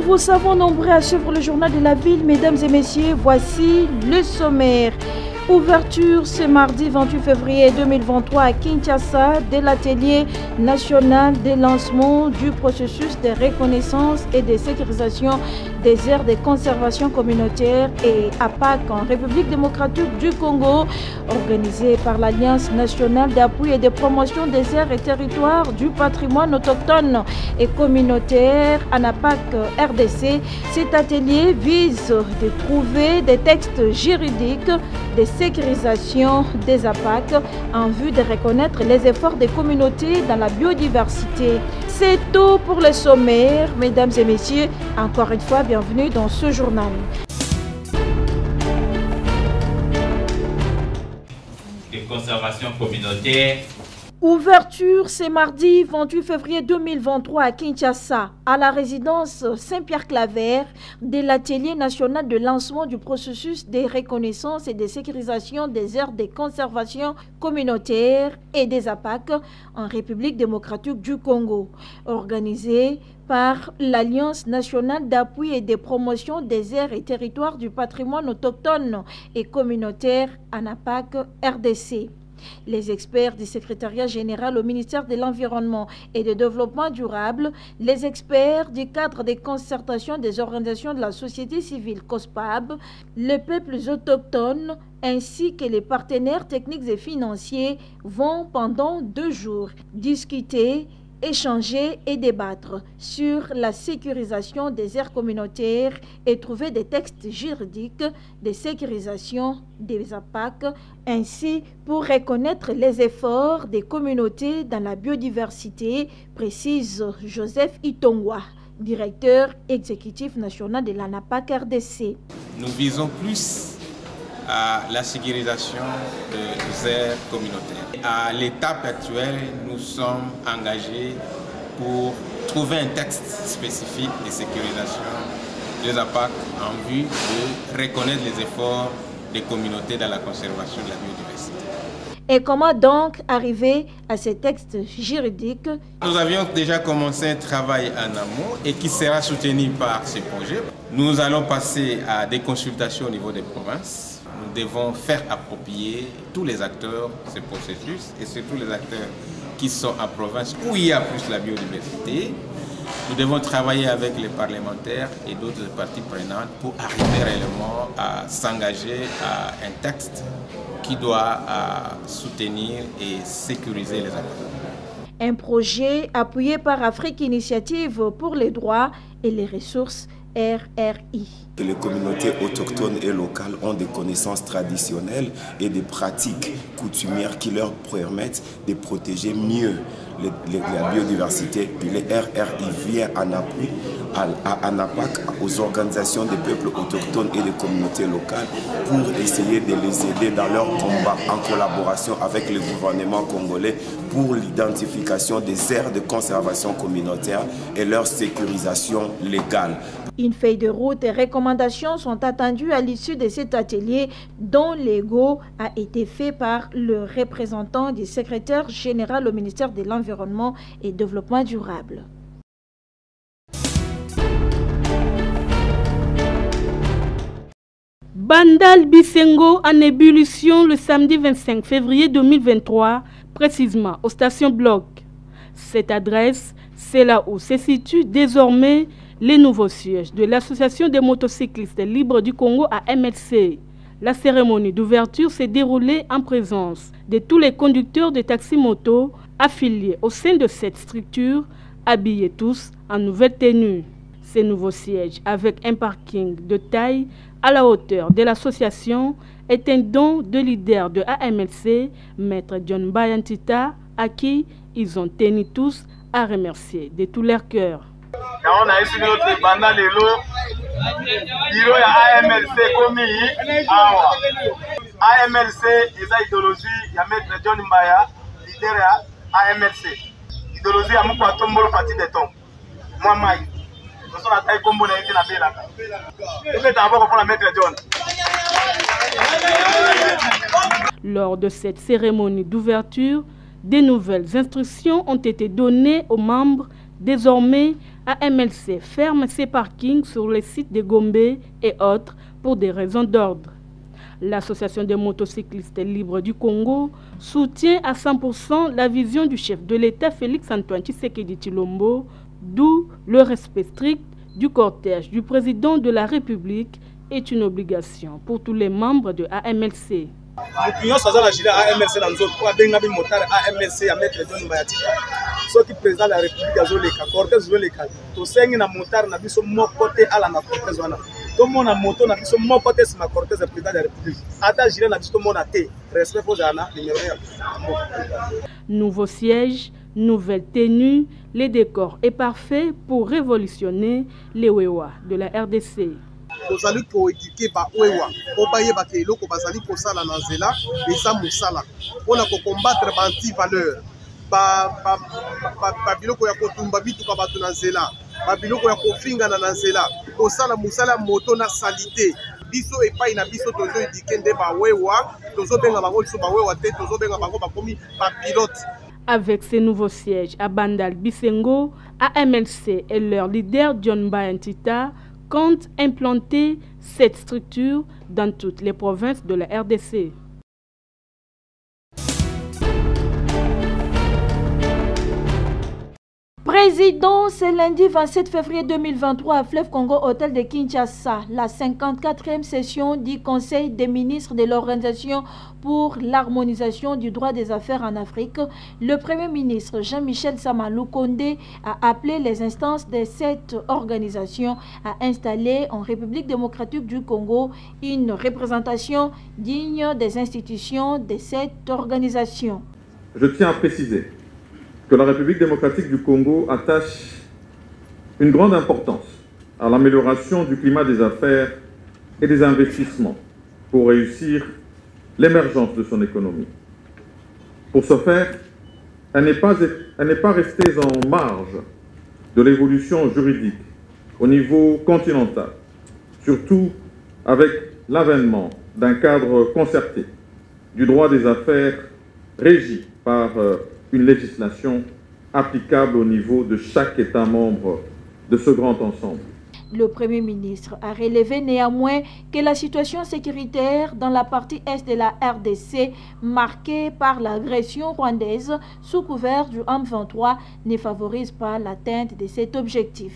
vous savons nombreux à suivre le journal de la ville. Mesdames et messieurs, voici le sommaire. Ouverture ce mardi 28 février 2023 à Kinshasa de l'atelier national de lancement du processus de reconnaissance et de sécurisation des aires de conservation communautaire et APAC en République démocratique du Congo, organisé par l'Alliance nationale d'appui et de promotion des aires et territoires du patrimoine autochtone et communautaire ANAPAC RDC. Cet atelier vise de trouver des textes juridiques de sécurisation des APAC en vue de reconnaître les efforts des communautés dans la biodiversité. C'est tout pour le sommaire, mesdames et messieurs. Encore une fois, bienvenue dans ce journal. De conservation communautaire. Ouverture ce mardi 28 février 2023 à Kinshasa, à la résidence Saint-Pierre-Claver de l'atelier national de lancement du processus de reconnaissance et de sécurisation des aires de conservation communautaire et des APAC en République démocratique du Congo, organisé par l'Alliance nationale d'appui et de promotion des aires et territoires du patrimoine autochtone et communautaire ANAPAC RDC. Les experts du secrétariat général au ministère de l'Environnement et du Développement durable, les experts du cadre de concertation des organisations de la société civile COSPAB, les peuples autochtones ainsi que les partenaires techniques et financiers vont pendant 2 jours discuter, échanger et débattre sur la sécurisation des aires communautaires et trouver des textes juridiques de sécurisation des APAC, ainsi pour reconnaître les efforts des communautés dans la biodiversité, précise Joseph Itongwa, directeur exécutif national de l'ANAPAC RDC. Nous visons plus à la sécurisation des aires communautaires. À l'étape actuelle, nous sommes engagés pour trouver un texte spécifique de sécurisation des APAC en vue de reconnaître les efforts des communautés dans la conservation de la biodiversité. Et comment donc arriver à ces textes juridiques? Nous avions déjà commencé un travail en amont et qui sera soutenu par ce projet. Nous allons passer à des consultations au niveau des provinces. Nous devons faire approprier tous les acteurs ce processus et surtout les acteurs qui sont en province où il y a plus la biodiversité. Nous devons travailler avec les parlementaires et d'autres parties prenantes pour arriver réellement à s'engager à un texte qui doit soutenir et sécuriser les acteurs. Un projet appuyé par Afrique Initiative pour les droits et les ressources RRI. Les communautés autochtones et locales ont des connaissances traditionnelles et des pratiques coutumières qui leur permettent de protéger mieux la biodiversité. Puis les RRI viennent en appui à ANAPAC, aux organisations des peuples autochtones et des communautés locales pour essayer de les aider dans leur combat en collaboration avec le gouvernement congolais pour l'identification des aires de conservation communautaire et leur sécurisation légale. Une feuille de route et recommandations sont attendues à l'issue de cet atelier dont l'égo a été fait par le représentant du secrétaire général au ministère de l'Environnement et du Développement durable. Bandal Bisengo en ébullition le samedi 25 février 2023, précisément aux stations Bloc. Cette adresse, c'est là où se situe désormais les nouveaux sièges de l'Association des motocyclistes libres du Congo à MLC. La cérémonie d'ouverture s'est déroulée en présence de tous les conducteurs de taxi-moto affiliés au sein de cette structure, habillés tous en nouvelle tenue. Ces nouveaux sièges, avec un parking de taille à la hauteur de l'association, est un don de leader de AMLC, Maître John Bayantita, à qui ils ont tenu tous à remercier de tout leur cœur. On a ici notre banda lelo bureau ya AMLC komi awa AMLC eza idéologie ya Maître John Mbaya leader ya AMLC idéologie ya mukwa tombolo parti de ton moi mai so la taille kombo na yete na belaka ebe d'abord pour la Maître John. Lors de cette cérémonie d'ouverture, des nouvelles instructions ont été données aux membres désormais AMLC ferme ses parkings sur les sites de Gombe et autres pour des raisons d'ordre. L'Association des motocyclistes libres du Congo soutient à 100% la vision du chef de l'État Félix-Antoine Tshisekedi Tshilombo, d'où le respect strict du cortège du président de la République est une obligation pour tous les membres de AMLC. L'opinion sur la gilet AMLC dans le zone pour bengabi motar AMLC à mettre John Mbaya tika. Ce qui président de la République a joué les cortège joué les cas. To sengi na motar na biso mo côté ala na cortège wana. To mona moto na biso mo côté si ma cortège président de la République. Ata gilet na biso mona té. Respect pour Zana numéro 1. Nouveau siège, nouvelle tenue, le décor est parfait pour révolutionner les Wewa de la RDC. Tozali ko éduquer ba Wewa po baye ba ke eloko bazali ko sala na nzela eza musala pona ko combattre ba anti valeur ba biloko ya kotumba bituka bato na nzela ba biloko ya kofinga na nzela ko sala musala moto na salite biso epai na biso tozo éduquer nde ba Wewa tozo benga bango biso ba Wewa te tozo benga bango bakomi ba pilote. Avec ces nouveaux sièges à Bandal Bisengo, AMLC et leur leader John Mbaya Ntita comptent implanter cette structure dans toutes les provinces de la RDC. Président, c'est lundi 27 février 2023 à Fleuve Congo, hôtel de Kinshasa, la 54e session du Conseil des ministres de l'Organisation pour l'harmonisation du droit des affaires en Afrique. Le Premier ministre Jean-Michel Sama Lukonde a appelé les instances de cette organisation à installer en République démocratique du Congo une représentation digne des institutions de cette organisation. Je tiens à préciser que la République démocratique du Congo attache une grande importance à l'amélioration du climat des affaires et des investissements pour réussir l'émergence de son économie. Pour ce faire, elle n'est pas restée en marge de l'évolution juridique au niveau continental, surtout avec l'avènement d'un cadre concerté du droit des affaires régi par une législation applicable au niveau de chaque État membre de ce grand ensemble. Le Premier ministre a relevé néanmoins que la situation sécuritaire dans la partie est de la RDC, marquée par l'agression rwandaise sous couvert du M23, ne favorise pas l'atteinte de cet objectif.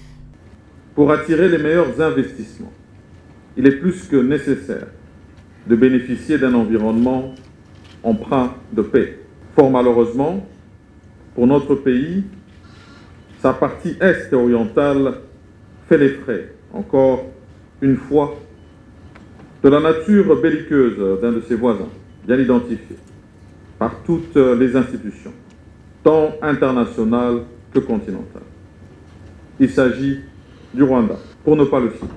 Pour attirer les meilleurs investissements, il est plus que nécessaire de bénéficier d'un environnement empreint de paix. Fort malheureusement, pour notre pays, sa partie est et orientale fait les frais, encore une fois, de la nature belliqueuse d'un de ses voisins, bien identifié par toutes les institutions, tant internationales que continentales. Il s'agit du Rwanda, pour ne pas le citer.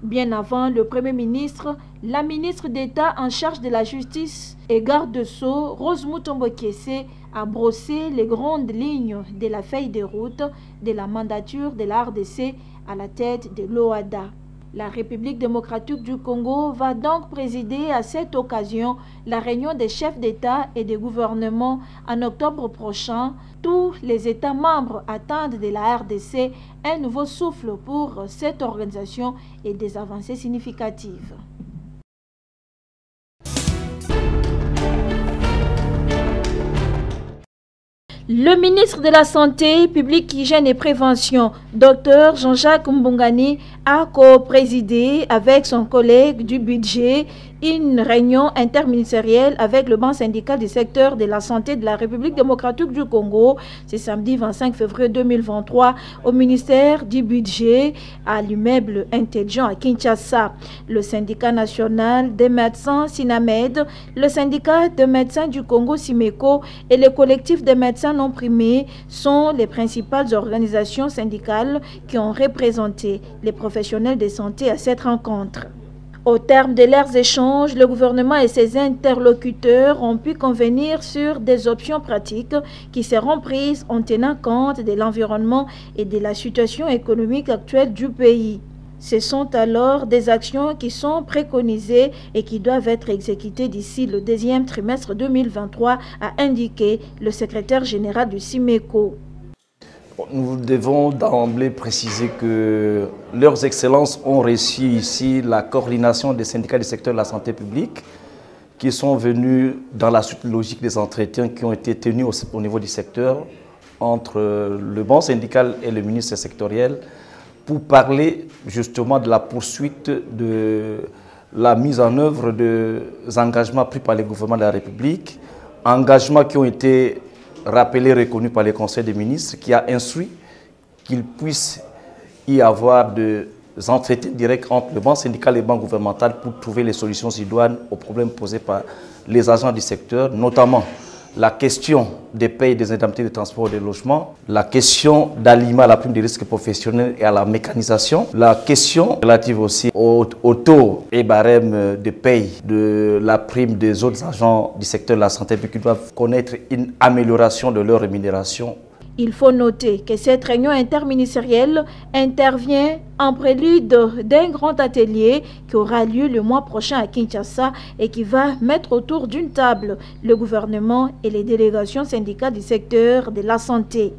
Bien avant le Premier ministre, la ministre d'État en charge de la justice et garde-sceaux, Rose Mutombo Kiese, a brossé les grandes lignes de la feuille de route de la mandature de la RDC à la tête de l'OADA. La République démocratique du Congo va donc présider à cette occasion la réunion des chefs d'État et de gouvernement en octobre prochain. Tous les États membres attendent de la RDC un nouveau souffle pour cette organisation et des avancées significatives. Le ministre de la Santé publique, Hygiène et Prévention, Dr Jean-Jacques Mbongani, a co-présidé avec son collègue du budget une réunion interministérielle avec le banc syndical du secteur de la santé de la République démocratique du Congo. C'est samedi 25 février 2023 au ministère du budget à l'immeuble Intelligent à Kinshasa. Le syndicat national des médecins SINAMED, le syndicat des médecins du Congo SIMECO et le collectif des médecins non primés sont les principales organisations syndicales qui ont représenté les professionnels de santé à cette rencontre. Au terme de leurs échanges, le gouvernement et ses interlocuteurs ont pu convenir sur des options pratiques qui seront prises en tenant compte de l'environnement et de la situation économique actuelle du pays. Ce sont alors des actions qui sont préconisées et qui doivent être exécutées d'ici le deuxième trimestre 2023, a indiqué le secrétaire général du SIMECO. Nous devons d'emblée préciser que leurs excellences ont reçu ici la coordination des syndicats du secteur de la santé publique qui sont venus dans la suite logique des entretiens qui ont été tenus au niveau du secteur entre le banc syndical et le ministre sectoriel pour parler justement de la poursuite de la mise en œuvre des engagements pris par le gouvernement de la République, engagements qui ont été rappelé, reconnu par le Conseil des ministres, qui a instruit qu'il puisse y avoir des entretiens directs entre le banc syndical et le banc gouvernemental pour trouver les solutions idoines aux problèmes posés par les agents du secteur, notamment la question des payes des indemnités de transport et de logement, la question d'alignement à la prime des risques professionnels et à la mécanisation, la question relative aussi au taux et barème de paye de la prime des autres agents du secteur de la santé qui doivent connaître une amélioration de leur rémunération. Il faut noter que cette réunion interministérielle intervient en prélude d'un grand atelier qui aura lieu le mois prochain à Kinshasa et qui va mettre autour d'une table le gouvernement et les délégations syndicales du secteur de la santé.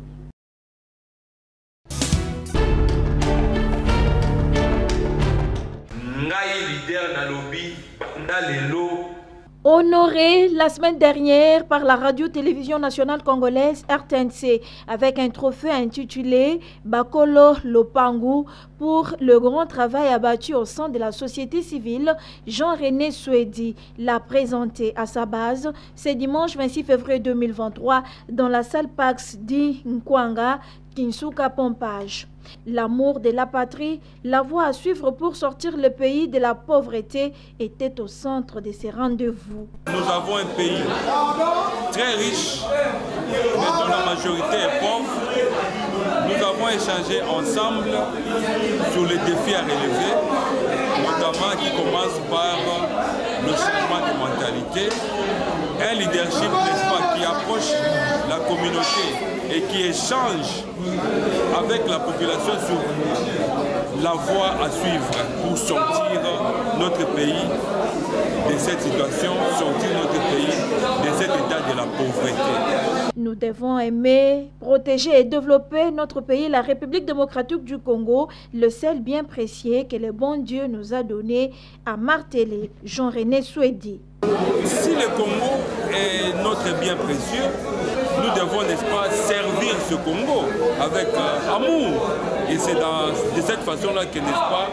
Honoré la semaine dernière par la radio-télévision nationale congolaise RTNC avec un trophée intitulé Bakolo Lopangu pour le grand travail abattu au sein de la société civile, Jean-René Souedi l'a présenté à sa base ce dimanche 26 février 2023 dans la salle Pax di Nkwanga, Kinsuka Pompage. L'amour de la patrie, la voie à suivre pour sortir le pays de la pauvreté était au centre de ces rendez-vous. Nous avons un pays très riche, mais dont la majorité est pauvre. Nous avons échangé ensemble sur les défis à relever, notamment qui commencent par le changement de mentalité, un leadership, n'est-ce pas, qui approche la communauté et qui échange avec la population sur la voie à suivre pour sortir notre pays de cette situation, sortir notre pays de cet état de la pauvreté. Nous devons aimer, protéger et développer notre pays, la République démocratique du Congo, le seul bien précieux que le bon Dieu nous a donné, à marteler Jean-René Souedi. Si le Congo est notre bien précieux, nous devons, n'est-ce pas, servir ce Congo avec amour. Et c'est de cette façon-là que, n'est-ce pas,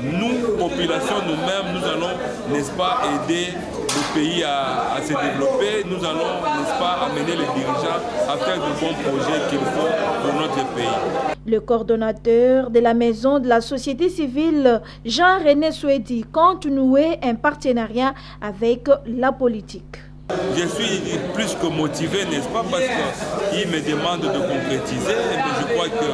nous, population, nous-mêmes, nous allons, n'est-ce pas, aider le pays à se développer. Nous allons, n'est-ce pas, amener les dirigeants à faire de bons projets qu'il faut pour notre pays. Le coordonnateur de la maison de la société civile, Jean-René Souedi, compte nouer un partenariat avec la politique. Je suis plus que motivé, n'est-ce pas, parce qu'il me demande de concrétiser. Et je crois que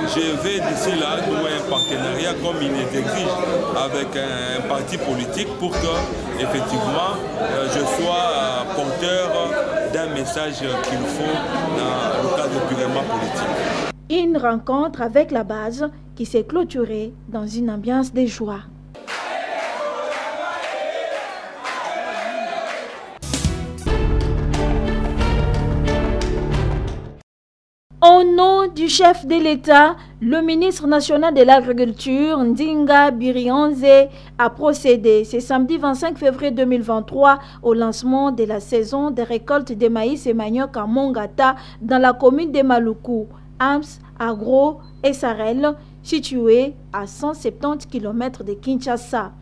je vais d'ici là nouer un partenariat comme il les exige avec un parti politique pour que, effectivement, je sois porteur d'un message qu'il faut dans le cadre purement politique. Une rencontre avec la base qui s'est clôturée dans une ambiance de joie. Au nom du chef de l'État, le ministre national de l'Agriculture, Ndinga Birionze, a procédé ce samedi 25 février 2023 au lancement de la saison des récoltes de maïs et manioc à Mongata dans la commune de Maluku, AMS, Agro et Sarel, située à 170 km de Kinshasa.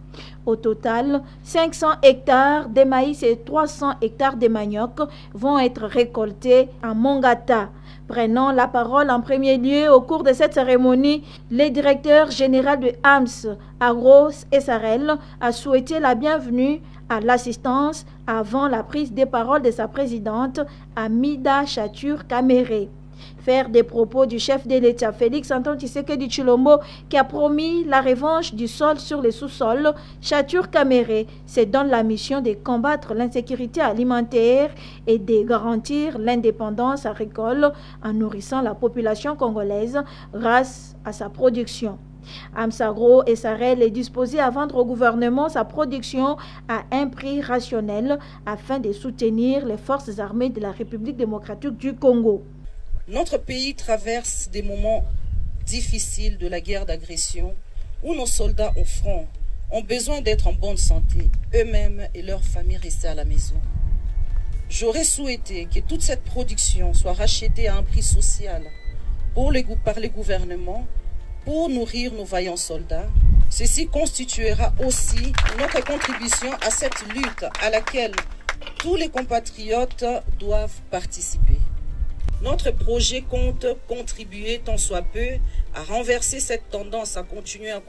Au total, 500 hectares de maïs et 300 hectares de manioc vont être récoltés à Mongata. Prenant la parole en premier lieu au cours de cette cérémonie, le directeur général de AMS, Agro et Sarel, a souhaité la bienvenue à l'assistance avant la prise de parole de sa présidente, Amida Chatur Kamere. Faire des propos du chef de l'État, Félix Antoine Tshisekedi Tshilombo, qui a promis la revanche du sol sur les sous-sols, Chatur Kamere se donne la mission de combattre l'insécurité alimentaire et de garantir l'indépendance agricole en nourrissant la population congolaise grâce à sa production. Amsagro et Sarel est disposé à vendre au gouvernement sa production à un prix rationnel afin de soutenir les forces armées de la République démocratique du Congo. Notre pays traverse des moments difficiles de la guerre d'agression où nos soldats au front ont besoin d'être en bonne santé, eux-mêmes et leurs familles restées à la maison. J'aurais souhaité que toute cette production soit rachetée à un prix social par les gouvernements pour nourrir nos vaillants soldats. Ceci constituera aussi notre contribution à cette lutte à laquelle tous les compatriotes doivent participer. Notre projet compte contribuer tant soit peu à renverser cette tendance à continuer à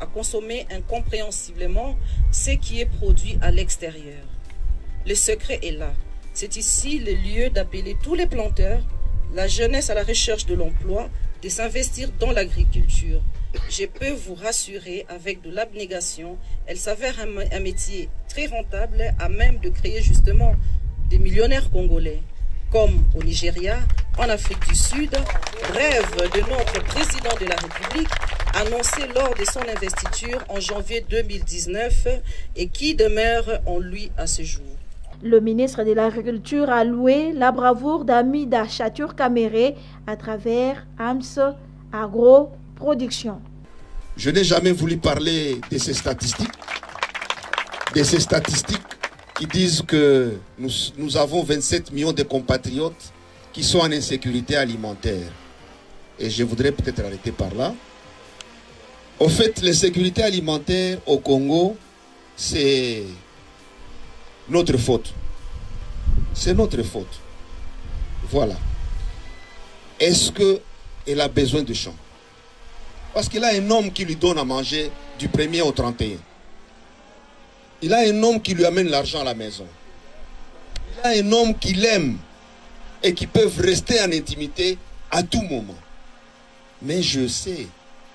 consommer incompréhensiblement ce qui est produit à l'extérieur. Le secret est là. C'est ici le lieu d'appeler tous les planteurs, la jeunesse à la recherche de l'emploi, de s'investir dans l'agriculture. Je peux vous rassurer, avec de l'abnégation, elle s'avère un métier très rentable, à même de créer justement des millionnaires congolais. Comme au Nigeria, en Afrique du Sud, rêve de notre président de la République, annoncé lors de son investiture en janvier 2019 et qui demeure en lui à ce jour. Le ministre de l'Agriculture a loué la bravoure d'Amida Chatur Kamere à travers AMS Agro-Production. Je n'ai jamais voulu parler de ces statistiques qui disent que nous avons 27 millions de compatriotes qui sont en insécurité alimentaire. Et je voudrais peut-être arrêter par là. Au fait, l'insécurité alimentaire au Congo, c'est notre faute. C'est notre faute. Voilà. Est-ce qu'elle a besoin de champs? Parce qu'il a un homme qui lui donne à manger du 1er au 31. Il a un homme qui lui amène l'argent à la maison. Il a un homme qui l'aime et qui peut rester en intimité à tout moment. Mais je sais,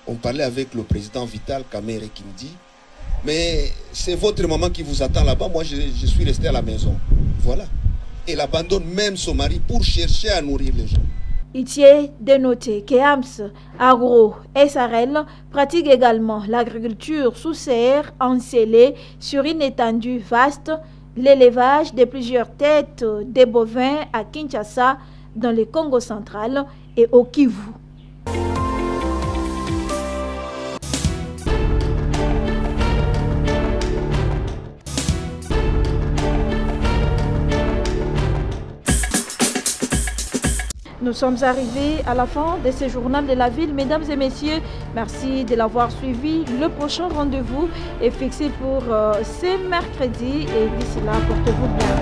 on parlait avec le président Vital Kamerhe qui me dit, mais c'est votre maman qui vous attend là-bas, moi je suis resté à la maison. Voilà. Elle abandonne même son mari pour chercher à nourrir les gens. Il tient de noter que AMS Agro SRL pratique également l'agriculture sous serre encelée sur une étendue vaste, l'élevage de plusieurs têtes de bovins à Kinshasa, dans le Congo central et au Kivu. Nous sommes arrivés à la fin de ce journal de la ville. Mesdames et messieurs, merci de l'avoir suivi. Le prochain rendez-vous est fixé pour ce mercredi et d'ici là, portez-vous bien.